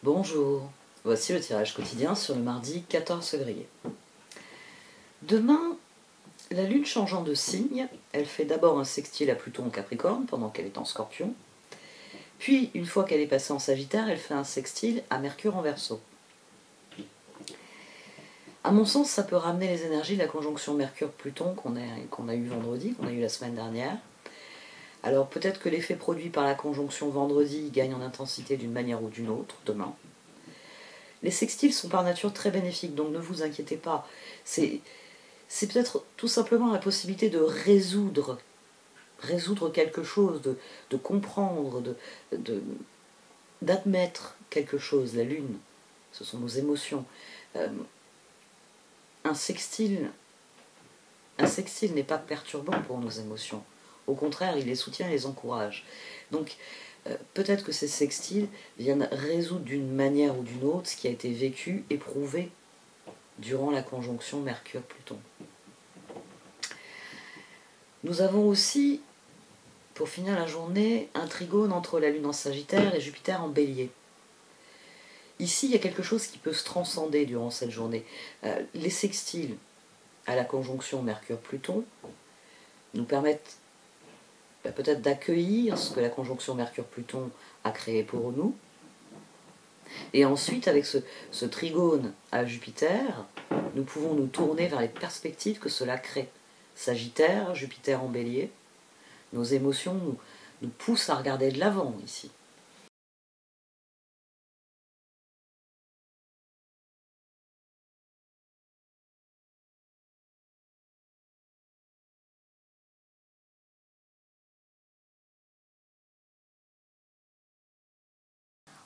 Bonjour, voici le tirage quotidien sur le mardi 14 février. Demain, la Lune changeant de signe, elle fait d'abord un sextile à Pluton en Capricorne pendant qu'elle est en Scorpion, puis une fois qu'elle est passée en Sagittaire, elle fait un sextile à Mercure en Verseau. À mon sens, ça peut ramener les énergies de la conjonction Mercure-Pluton qu'on a eu vendredi, qu'on a eu la semaine dernière. Alors peut-être que l'effet produit par la conjonction vendredi gagne en intensité d'une manière ou d'une autre demain. Les sextiles sont par nature très bénéfiques, donc ne vous inquiétez pas. C'est peut-être tout simplement la possibilité de résoudre quelque chose, de comprendre, d'admettre quelque chose. La Lune, ce sont nos émotions. Un sextile n'est pas perturbant pour nos émotions. Au contraire, il les soutient et les encourage. Donc, peut-être que ces sextiles viennent résoudre d'une manière ou d'une autre ce qui a été vécu, éprouvé durant la conjonction Mercure-Pluton. Nous avons aussi, pour finir la journée, un trigone entre la Lune en Sagittaire et Jupiter en Bélier. Ici, il y a quelque chose qui peut se transcender durant cette journée. Les sextiles à la conjonction Mercure-Pluton nous permettent peut-être d'accueillir ce que la conjonction Mercure-Pluton a créé pour nous. Et ensuite, avec ce trigone à Jupiter, nous pouvons nous tourner vers les perspectives que cela crée. Sagittaire, Jupiter en Bélier, nos émotions nous poussent à regarder de l'avant ici.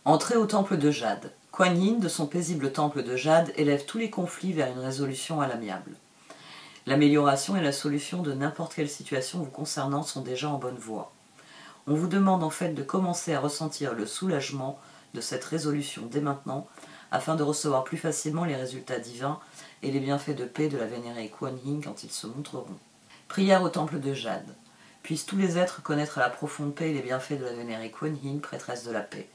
Entrée au temple de Jade. Kuan Yin, de son paisible temple de Jade, élève tous les conflits vers une résolution à l'amiable. L'amélioration et la solution de n'importe quelle situation vous concernant sont déjà en bonne voie. On vous demande en fait de commencer à ressentir le soulagement de cette résolution dès maintenant, afin de recevoir plus facilement les résultats divins et les bienfaits de paix de la vénérée Kuan Yin quand ils se montreront. Prière au temple de Jade. Puissent tous les êtres connaître la profonde paix et les bienfaits de la vénérée Kuan Yin, prêtresse de la paix.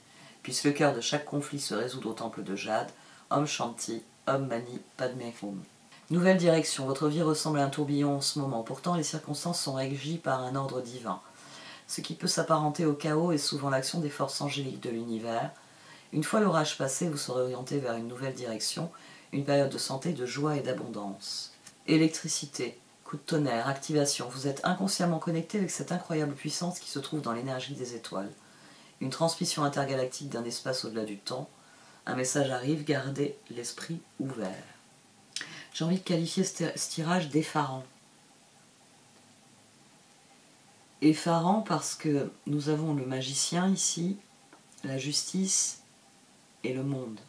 Puisse le cœur de chaque conflit se résoudre au temple de Jade. Om Shanti, Om Mani, Padme Hum. Nouvelle direction. Votre vie ressemble à un tourbillon en ce moment. Pourtant, les circonstances sont régies par un ordre divin. Ce qui peut s'apparenter au chaos est souvent l'action des forces angéliques de l'univers. Une fois l'orage passé, vous serez orienté vers une nouvelle direction, une période de santé, de joie et d'abondance. Électricité, coup de tonnerre, activation. Vous êtes inconsciemment connecté avec cette incroyable puissance qui se trouve dans l'énergie des étoiles. Une transmission intergalactique d'un espace au-delà du temps. Un message arrive, gardez l'esprit ouvert. J'ai envie de qualifier ce tirage d'effarant. Effarant parce que nous avons le magicien ici, la justice et le monde.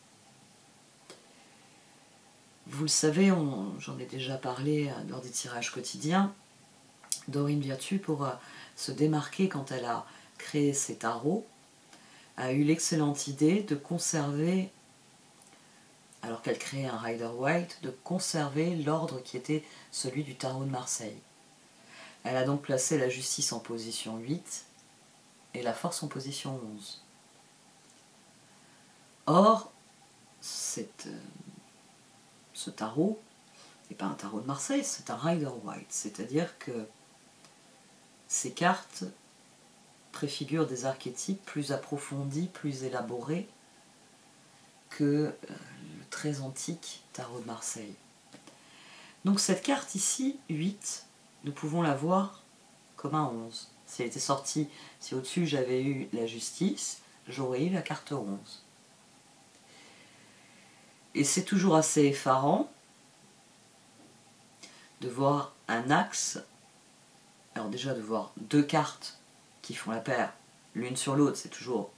Vous le savez, j'en ai déjà parlé lors des tirages quotidiens. Dorine Virtue, pour se démarquer quand elle a créé ses tarots, a eu l'excellente idée de conserver, alors qu'elle créait un Rider-Waite, de conserver l'ordre qui était celui du tarot de Marseille. Elle a donc placé la justice en position 8 et la force en position 11. Or, ce tarot n'est pas un tarot de Marseille, c'est un Rider-Waite, c'est-à-dire que ces cartes préfigurent des archétypes plus approfondis, plus élaborés que le très antique tarot de Marseille. Donc cette carte ici, 8, nous pouvons la voir comme un 11. Si elle était sortie, si au-dessus j'avais eu la justice, j'aurais eu la carte 11. Et c'est toujours assez effarant de voir un axe, alors déjà de voir deux cartes qui font la paire l'une sur l'autre, c'est toujours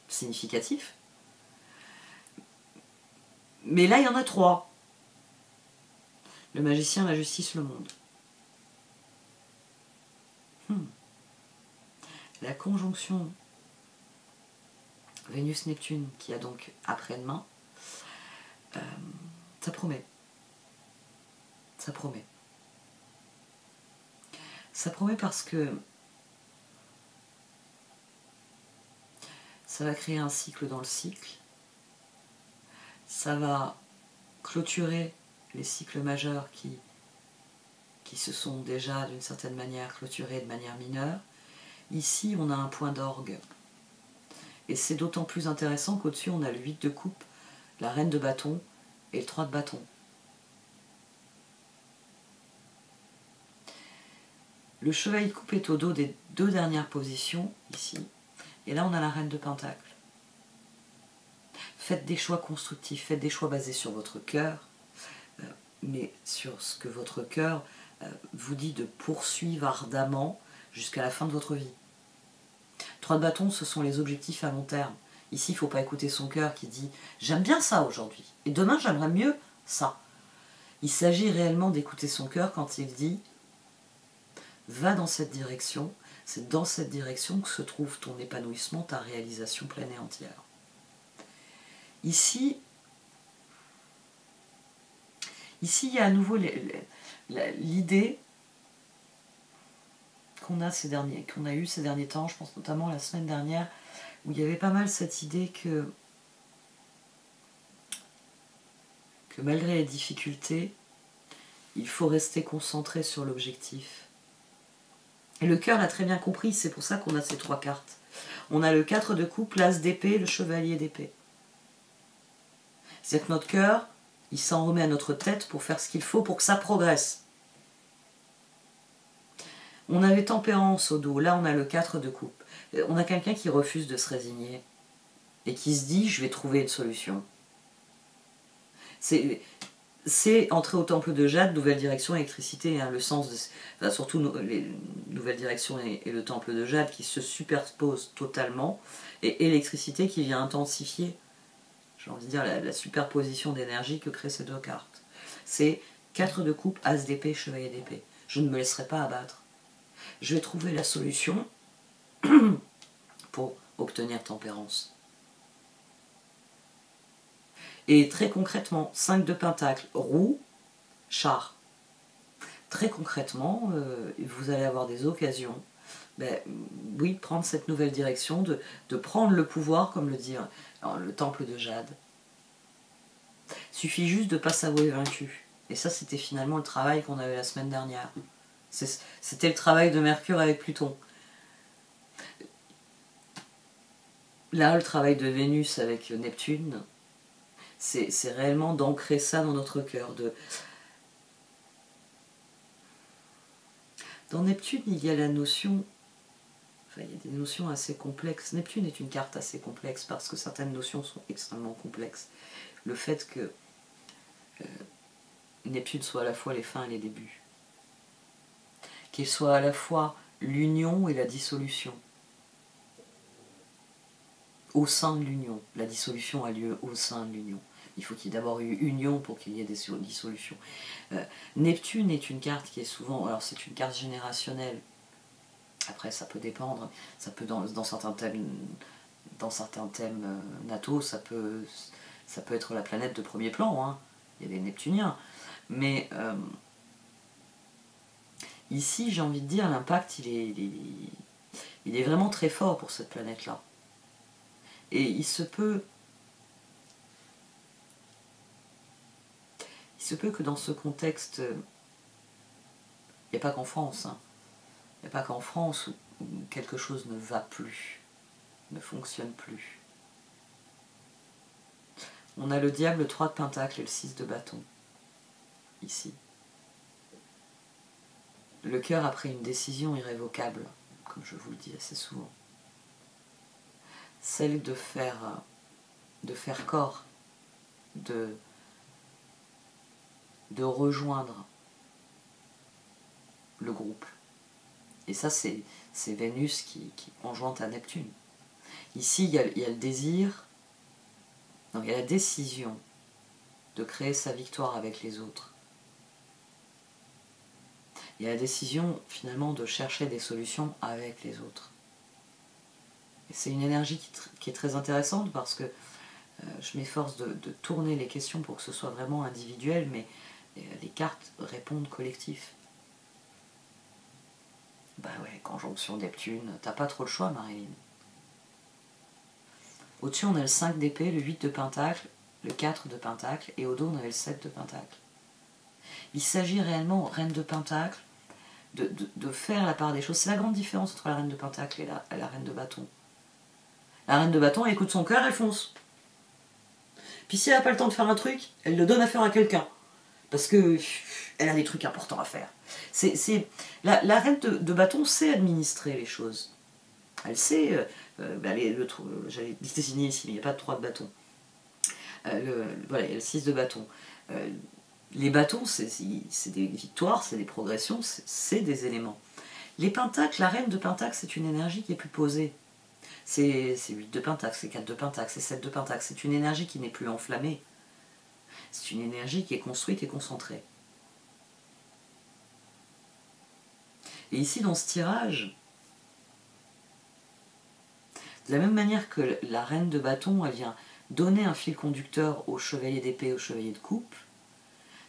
significatif. Mais là, il y en a trois. Le magicien, la justice, le monde. La conjonction Vénus-Neptune, qui a donc après-demain, ça promet. Ça promet. Ça promet parce que Ça va créer un cycle dans le cycle. Ça va clôturer les cycles majeurs qui se sont déjà d'une certaine manière clôturés de manière mineure. Ici, on a un point d'orgue. Et c'est d'autant plus intéressant qu'au-dessus, on a le 8 de coupe, la reine de bâton et le 3 de bâton. Le chevalier de coupe est au dos des 2 dernières positions, ici. Et là, on a la reine de pentacle. Faites des choix constructifs, faites des choix basés sur votre cœur, mais sur ce que votre cœur vous dit de poursuivre ardemment jusqu'à la fin de votre vie. 3 de bâton, ce sont les objectifs à long terme. Ici, il ne faut pas écouter son cœur qui dit « j'aime bien ça aujourd'hui, et demain j'aimerais mieux ça ». Il s'agit réellement d'écouter son cœur quand il dit « va dans cette direction », c'est dans cette direction que se trouve ton épanouissement, ta réalisation pleine et entière. Ici, il y a à nouveau l'idée qu'on a eu ces derniers temps, je pense notamment la semaine dernière, où il y avait pas mal cette idée que malgré les difficultés, il faut rester concentré sur l'objectif. Et le cœur l'a très bien compris, c'est pour ça qu'on a ces 3 cartes. On a le 4 de coupe, l'as d'épée, le chevalier d'épée. C'est que notre cœur, il s'en remet à notre tête pour faire ce qu'il faut pour que ça progresse. On avait tempérance au dos, là on a le 4 de coupe. On a quelqu'un qui refuse de se résigner et qui se dit « je vais trouver une solution ». C'est entrer au temple de Jade, nouvelle direction, électricité, hein, le sens de, enfin, surtout les nouvelles directions et le temple de Jade qui se superposent totalement, et électricité qui vient intensifier, j'ai envie de dire, la superposition d'énergie que créent ces 2 cartes. C'est 4 de coupe, as d'épée, chevalier d'épée. Je ne me laisserai pas abattre. Je vais trouver la solution pour obtenir tempérance. Et très concrètement, 5 de pentacle, roue, char. Très concrètement, vous allez avoir des occasions, oui, prendre cette nouvelle direction, de prendre le pouvoir, comme le dit le temple de Jade. Il suffit juste de ne pas s'avouer vaincu. Et ça, c'était finalement le travail qu'on avait la semaine dernière. C'était le travail de Mercure avec Pluton. Là, le travail de Vénus avec Neptune, c'est réellement d'ancrer ça dans notre cœur. Dans Neptune, il y a la notion, enfin, il y a des notions assez complexes. Neptune est une carte assez complexe parce que certaines notions sont extrêmement complexes. Le fait que Neptune soit à la fois les fins et les débuts. Qu'il soit à la fois l'union et la dissolution. Au sein de l'union. La dissolution a lieu au sein de l'union. Il faut qu'il y ait d'abord eu union pour qu'il y ait des dissolutions. Neptune est une carte qui est souvent... Alors c'est une carte générationnelle. Après ça peut dépendre. Ça peut dans certains thèmes nataux, ça peut être la planète de premier plan. Hein. Il y a des Neptuniens. Mais ici, j'ai envie de dire, l'impact, il est vraiment très fort pour cette planète-là. Et il se peut que dans ce contexte, il n'y a pas qu'en France, hein, il n'y a pas qu'en France où quelque chose ne va plus, ne fonctionne plus. On a le diable, le 3 de pentacle et le 6 de bâton, ici. Le cœur après une décision irrévocable, comme je vous le dis assez souvent. Celle de faire corps, de rejoindre le groupe. Et ça, c'est Vénus qui conjointe à Neptune. Ici, il y a le désir, donc il y a la décision de créer sa victoire avec les autres. Il y a la décision, finalement, de chercher des solutions avec les autres. Et c'est une énergie qui est très intéressante parce que je m'efforce de tourner les questions pour que ce soit vraiment individuel, mais les cartes répondent collectif. Bah ouais, conjonction Neptune, t'as pas trop le choix, Marilyn. Au-dessus, on a le 5 d'épée, le 8 de pentacle, le 4 de pentacle, et au dos, on avait le 7 de pentacle. Il s'agit réellement, reine de pentacle, de faire la part des choses. C'est la grande différence entre la reine de pentacle et la reine de bâton. La reine de bâton, elle écoute son cœur, elle fonce. Puis si elle n'a pas le temps de faire un truc, elle le donne à faire à quelqu'un. Parce que elle a des trucs importants à faire. La reine de bâton sait administrer les choses. Elle sait... j'allais désigner ici, mais il n'y a pas de 3 de bâton. Voilà, il y a le 6 de bâton. Les bâtons, c'est des victoires, c'est des progressions, c'est des éléments. Les pentacles, la reine de pentacle, c'est une énergie qui est plus posée. C'est 8 de pentacle, c'est 4 de pentacle, c'est 7 de pentacle. C'est une énergie qui n'est plus enflammée. C'est une énergie qui est construite et concentrée. Et ici, dans ce tirage, de la même manière que la reine de bâton, elle vient donner un fil conducteur au chevalier d'épée, au chevalier de coupe,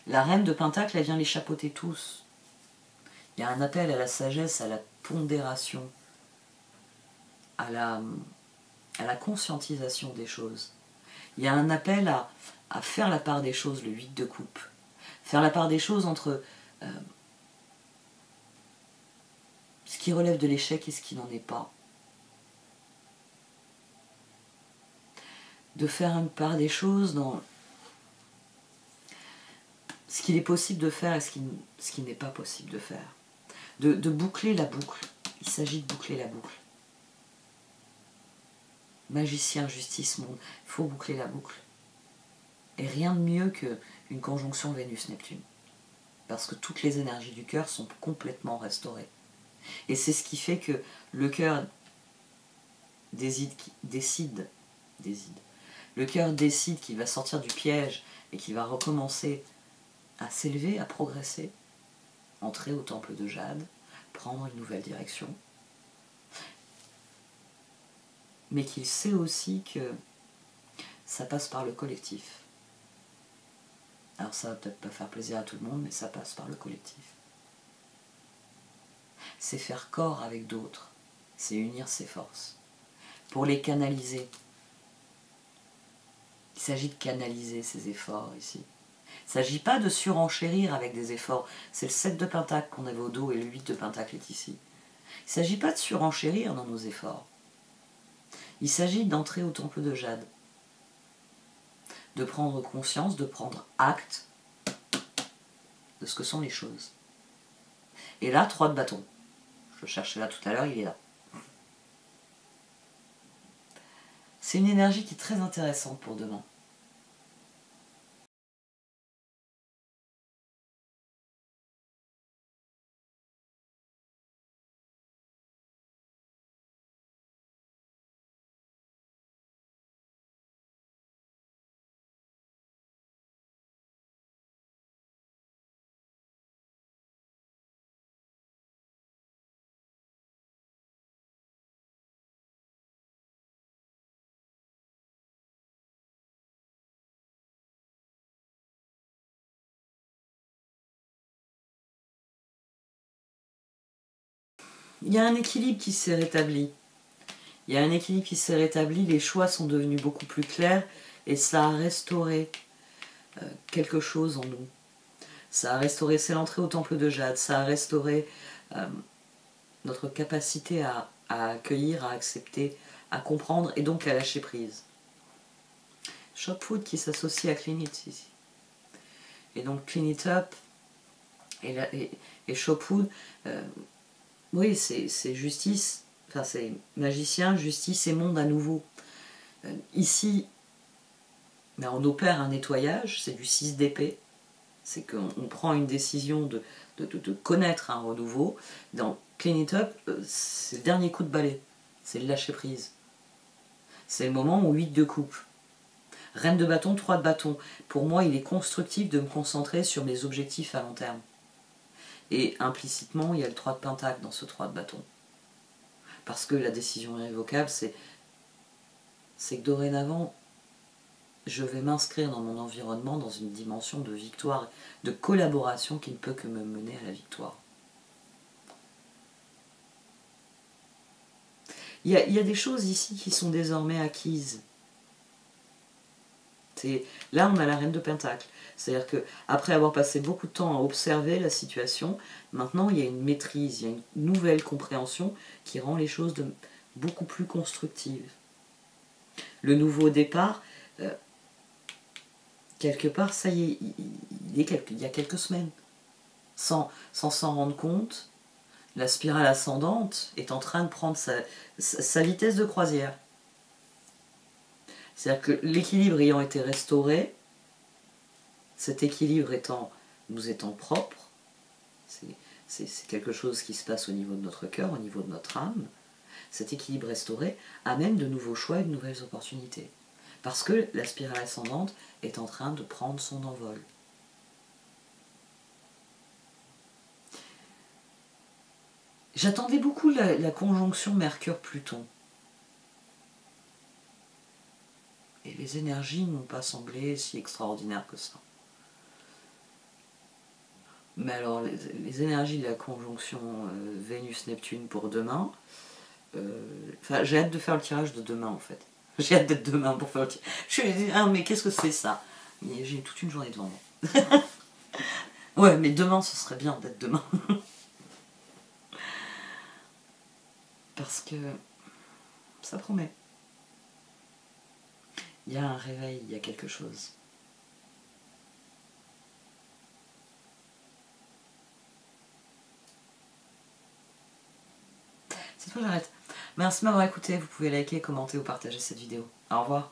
la reine de pentacle, elle vient les chapeauter tous. Il y a un appel à la sagesse, à la pondération, à la conscientisation des choses. Il y a un appel à faire la part des choses, le 8 de coupe. Faire la part des choses entre ce qui relève de l'échec et ce qui n'en est pas. De faire une part des choses dans ce qu'il est possible de faire et ce qui n'est pas possible de faire. De boucler la boucle. Il s'agit de boucler la boucle. Magicien, justice, monde, il faut boucler la boucle. Et rien de mieux qu'une conjonction Vénus-Neptune. Parce que toutes les énergies du cœur sont complètement restaurées. Et c'est ce qui fait que le cœur décide. Le cœur décide qu'il va sortir du piège et qu'il va recommencer à s'élever, à progresser, entrer au temple de Jade, prendre une nouvelle direction. Mais qu'il sait aussi que ça passe par le collectif. Alors ça va peut-être pas faire plaisir à tout le monde, mais ça passe par le collectif. C'est faire corps avec d'autres, c'est unir ses forces. Pour les canaliser, il s'agit de canaliser ses efforts ici. Il ne s'agit pas de surenchérir avec des efforts. C'est le 7 de pentacle qu'on avait au dos et le 8 de pentacle est ici. Il ne s'agit pas de surenchérir dans nos efforts. Il s'agit d'entrer au temple de Jade. De prendre conscience, de prendre acte de ce que sont les choses. Et là, 3 de bâton. Je le cherchais là tout à l'heure, il est là. C'est une énergie qui est très intéressante pour demain. Il y a un équilibre qui s'est rétabli. Il y a un équilibre qui s'est rétabli, les choix sont devenus beaucoup plus clairs et ça a restauré quelque chose en nous. Ça a restauré, c'est l'entrée au temple de Jade, ça a restauré notre capacité à accueillir, à accepter, à comprendre et donc à lâcher prise. Shopwood qui s'associe à Clean It ici. Et donc Clean It Up et Shopwood, oui, c'est justice, enfin c'est magicien, justice et monde à nouveau. Ici, ben, on opère un nettoyage, c'est du 6 d'épée, c'est qu'on prend une décision de connaître un renouveau. Dans Clean It Up, c'est le dernier coup de balai, c'est le lâcher prise. C'est le moment où 8 de coupe. Reine de bâton, 3 de bâton. Pour moi, il est constructif de me concentrer sur mes objectifs à long terme. Et implicitement, il y a le 3 de pentacle dans ce 3 de bâton. Parce que la décision irrévocable, c'est que dorénavant, je vais m'inscrire dans mon environnement dans une dimension de victoire, de collaboration qui ne peut que me mener à la victoire. Il y a des choses ici qui sont désormais acquises. Là, on a la reine de Pentacle. C'est-à-dire qu'après avoir passé beaucoup de temps à observer la situation, maintenant il y a une maîtrise, il y a une nouvelle compréhension qui rend les choses beaucoup plus constructives. Le nouveau départ, quelque part, ça y est, il y a quelques semaines. Sans s'en rendre compte, la spirale ascendante est en train de prendre sa vitesse de croisière. C'est-à-dire que l'équilibre ayant été restauré, cet équilibre nous étant propre, c'est quelque chose qui se passe au niveau de notre cœur, au niveau de notre âme, cet équilibre restauré amène de nouveaux choix et de nouvelles opportunités. Parce que la spirale ascendante est en train de prendre son envol. J'attendais beaucoup la conjonction Mercure-Pluton. Et les énergies n'ont pas semblé si extraordinaires que ça. Mais alors, les énergies de la conjonction Vénus-Neptune pour demain, j'ai hâte de faire le tirage de demain en fait. J'ai hâte d'être demain pour faire le tirage. Je me dis, ah mais qu'est-ce que c'est ça? J'ai toute une journée devant moi. Ouais, mais demain, ce serait bien d'être demain. Parce que ça promet. Il y a un réveil, il y a quelque chose. Cette fois, j'arrête. Merci de m'avoir écouté. Vous pouvez liker, commenter ou partager cette vidéo. Au revoir.